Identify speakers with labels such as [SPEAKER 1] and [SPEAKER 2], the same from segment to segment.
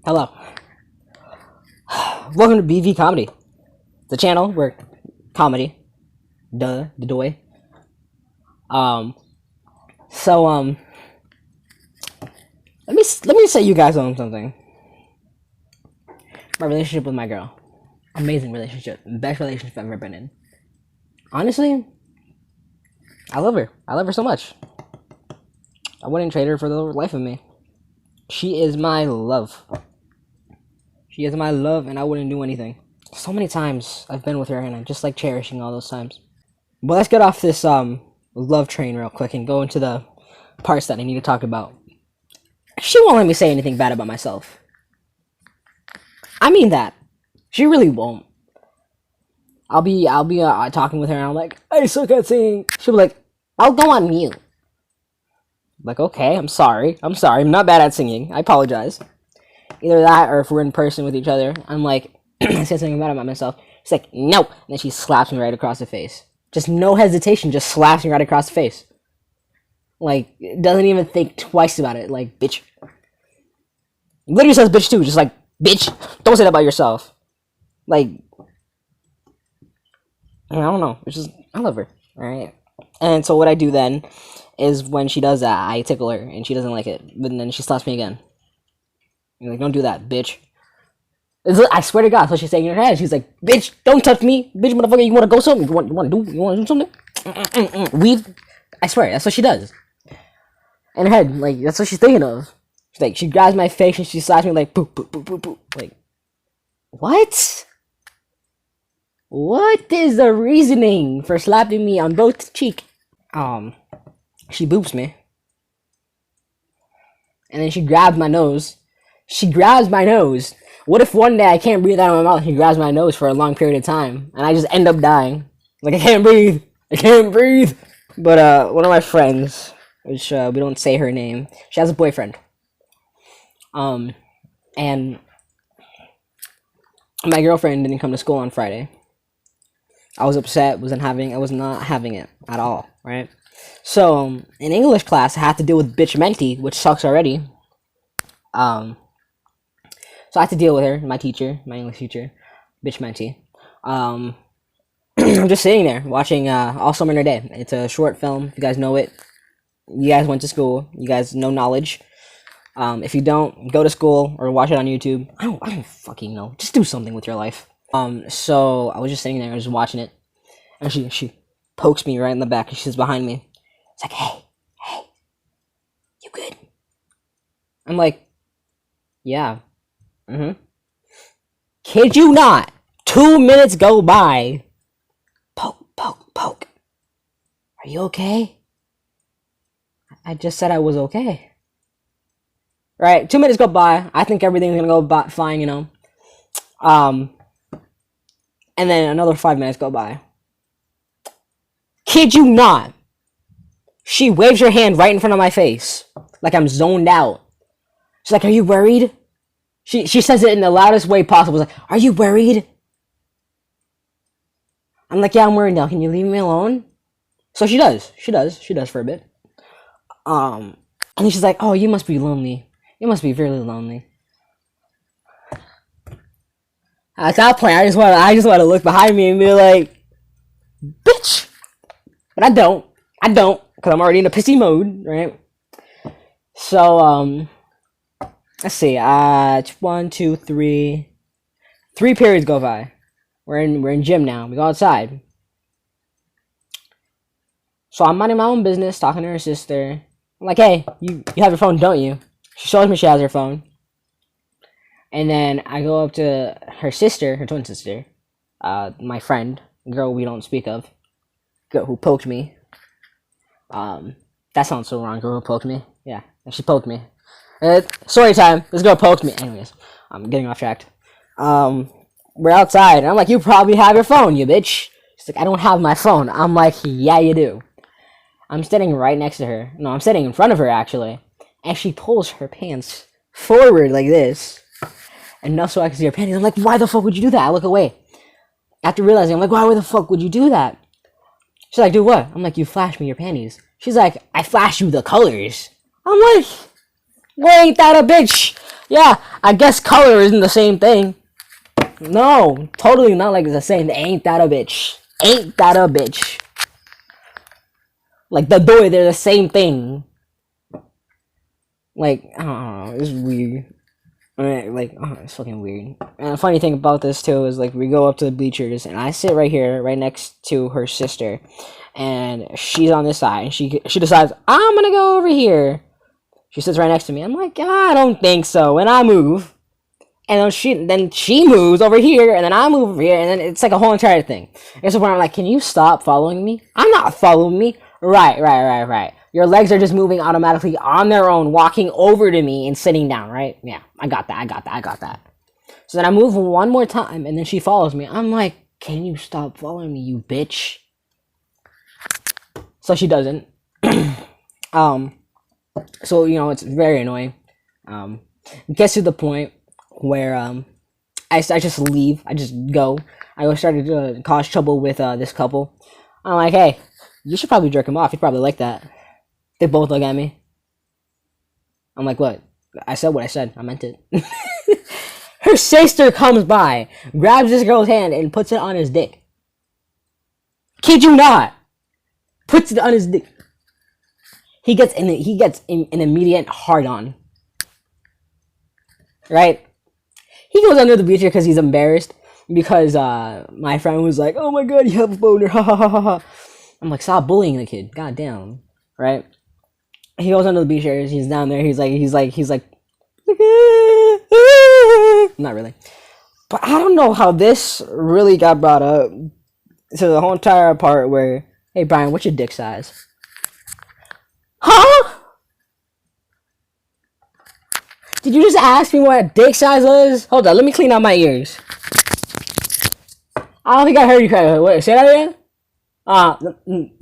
[SPEAKER 1] Hello. Welcome to BvComedy, the channel where comedy, the doy. Um, so let me say you guys on something. My relationship with my girl, amazing relationship, best relationship I've ever been in. Honestly, I love her. I love her so much. I wouldn't trade her for the life of me. She is my love. She is my love, and I wouldn't do anything. So many times I've been with her, and I'm just like cherishing all those times. But let's get off this love train real quick and go into the parts that I need to talk about. She won't let me say anything bad about myself. I mean that. She really won't. I'll be talking with her, and I'm like, I suck at singing. She'll be like, I'll go on mute. Like, okay, I'm sorry. I'm not bad at singing. I apologize. Either that, or if we're in person with each other, I'm like, I said something bad about myself. She's like, no. And then she slaps me right across the face. Just no hesitation, just slaps me right across the face. Like, doesn't even think twice about it. Like, bitch. Literally says bitch too, just like, bitch. Don't say that about yourself. Like, I don't know. It's just, I love her. Alright? And so what I do then is when she does that, I tickle her, and she doesn't like it. But then she slaps me again. You're like, don't do that, bitch. I swear to God, that's what she's saying in her head. She's like, bitch, don't touch me. Bitch, motherfucker, you want to go something? You want to do something? Weave. I swear, that's what she does. In her head, like, that's what she's thinking of. She's like, she grabs my face and she slaps me like, boop, boop, boop, boop, boop. Like, what? What is the reasoning for slapping me on both cheek? She boops me. And then she grabs my nose. She grabs my nose. What if one day I can't breathe out of my mouth and she grabs my nose for a long period of time and I just end up dying? Like, I can't breathe. I can't breathe. But, one of my friends, which, we don't say her name, she has a boyfriend. And my girlfriend didn't come to school on Friday. I was upset, I was not having it at all, right? So, in English class, I had to deal with bitch mentee, which sucks already. So I had to deal with her, my English teacher, bitch mentee. I'm just sitting there watching All Summer in a Day. It's a short film. If you guys know it, you guys went to school. You guys know knowledge. If you don't, go to school or watch it on YouTube. I don't fucking know. Just do something with your life. So I was just sitting there, just watching it, and she pokes me right in the back, and she's behind me. It's like, hey, you good? I'm like, yeah. Kid you not. 2 minutes go by. Poke. Are you okay? I just said I was okay. Right, 2 minutes go by. I think everything's gonna go fine, you know. And then another 5 minutes go by. Kid you not. She waves her hand right in front of my face. Like I'm zoned out. She's like, are you worried? She says it in the loudest way possible. Like, are you worried? I'm like, yeah, I'm worried now. Can you leave me alone? So she does. She does for a bit. And then she's like, oh, you must be lonely. You must be really lonely. At that point, I just want to look behind me and be like, bitch. But I don't, because I'm already in a pissy mode, right? So, let's see. 1, 2, 3. 3 periods go by. We're in gym now. We go outside. So I'm minding my own business, talking to her sister. I'm like, hey, you have your phone, don't you? She shows me she has her phone. And then I go up to her sister, her twin sister, my friend, girl we don't speak of, girl who poked me. That sounds so wrong. Girl who poked me. Yeah, she poked me. Story time. This girl poked me. Anyways, I'm getting off track. We're outside, and I'm like, you probably have your phone, you bitch. She's like, I don't have my phone. I'm like, yeah, you do. I'm sitting right next to her. No, I'm sitting in front of her, actually. And she pulls her pants forward like this. And not so I can see her panties. I'm like, why the fuck would you do that? I look away. After realizing, I'm like, why the fuck would you do that? She's like, do what? I'm like, you flashed me your panties. She's like, I flashed you the colors. I'm like, well, ain't that a bitch? Yeah, I guess color isn't the same thing. No, totally not like it's the same. Ain't that a bitch? Ain't that a bitch? Like the doy, they're the same thing. Like, I don't know, it's weird. Like, oh, it's fucking weird. And the funny thing about this too is like we go up to the bleachers and I sit right here, right next to her sister, and she's on this side. And she decides I'm gonna go over here. She sits right next to me. I'm like, I don't think so. And I move, and then she moves over here, and then I move over here, and then it's like a whole entire thing. It's the point I'm like, can you stop following me? I'm not following me. Right. Your legs are just moving automatically on their own, walking over to me and sitting down, right? Yeah, I got that. So then I move one more time, and then she follows me. I'm like, can you stop following me, you bitch? So she doesn't. So, it's very annoying. It gets to the point where, I just leave. I just go. I go start to cause trouble with, this couple. I'm like, hey, you should probably jerk him off. He'd probably like that. They both look at me. I'm like, what? I said what I said. I meant it. Her sister comes by, grabs this girl's hand, and puts it on his dick. Kid you not. Puts it on his dick. He gets an immediate hard-on. Right? He goes under the bleacher because he's embarrassed. Because my friend was like, oh my god, you have a boner. Ha ha ha ha. I'm like, stop bullying the kid. God damn. Right? He goes under the bleachers. He's down there. He's like, not really. But I don't know how this really got brought up to the whole entire part where, hey Brian, what's your dick size? Huh? Did you just ask me what dick size was? Hold on, let me clean out my ears. I don't think I heard you correctly. Wait, say that again?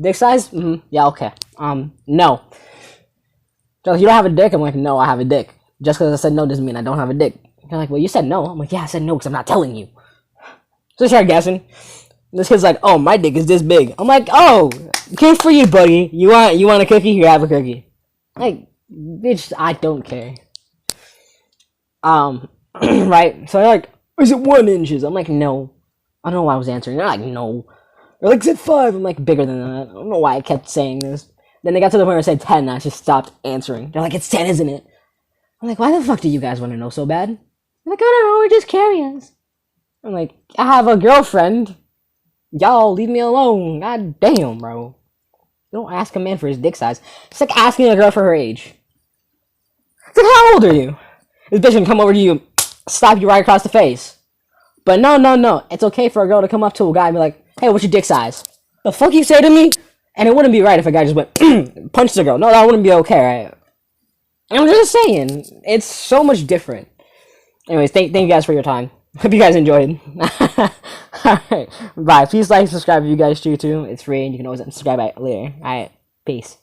[SPEAKER 1] Dick size? Yeah, okay. No. They're like, you don't have a dick? I'm like, no, I have a dick. Just because I said no doesn't mean I don't have a dick. They're like, well, you said no. I'm like, yeah, I said no because I'm not telling you. So they start guessing. This kid's like, oh, my dick is this big. I'm like, oh, good for you, buddy. You want a cookie? Here, have a cookie. Like, bitch, I don't care. Right? So they're like, is it 1 inches? I'm like, no. I don't know why I was answering. They're like, no. They're like, is it 5? I'm like, bigger than that. I don't know why I kept saying this. Then they got to the point where I said 10, and I just stopped answering. They're like, it's 10, isn't it? I'm like, why the fuck do you guys want to know so bad? I'm like, I don't know, we're just curious. I'm like, I have a girlfriend. Y'all, leave me alone. God damn, bro. You don't ask a man for his dick size. It's like asking a girl for her age. It's like, how old are you? This bitch can come over to you, slap you right across the face. But no. It's okay for a girl to come up to a guy and be like, hey, what's your dick size? The fuck you say to me? And it wouldn't be right if a guy just went, punched the girl. No, that wouldn't be okay, right? I'm just saying, it's so much different. Anyways, thank you guys for your time. Hope you guys enjoyed. Alright, bye. Please like and subscribe if you guys do too. It's free and you can always subscribe later. Alright, peace.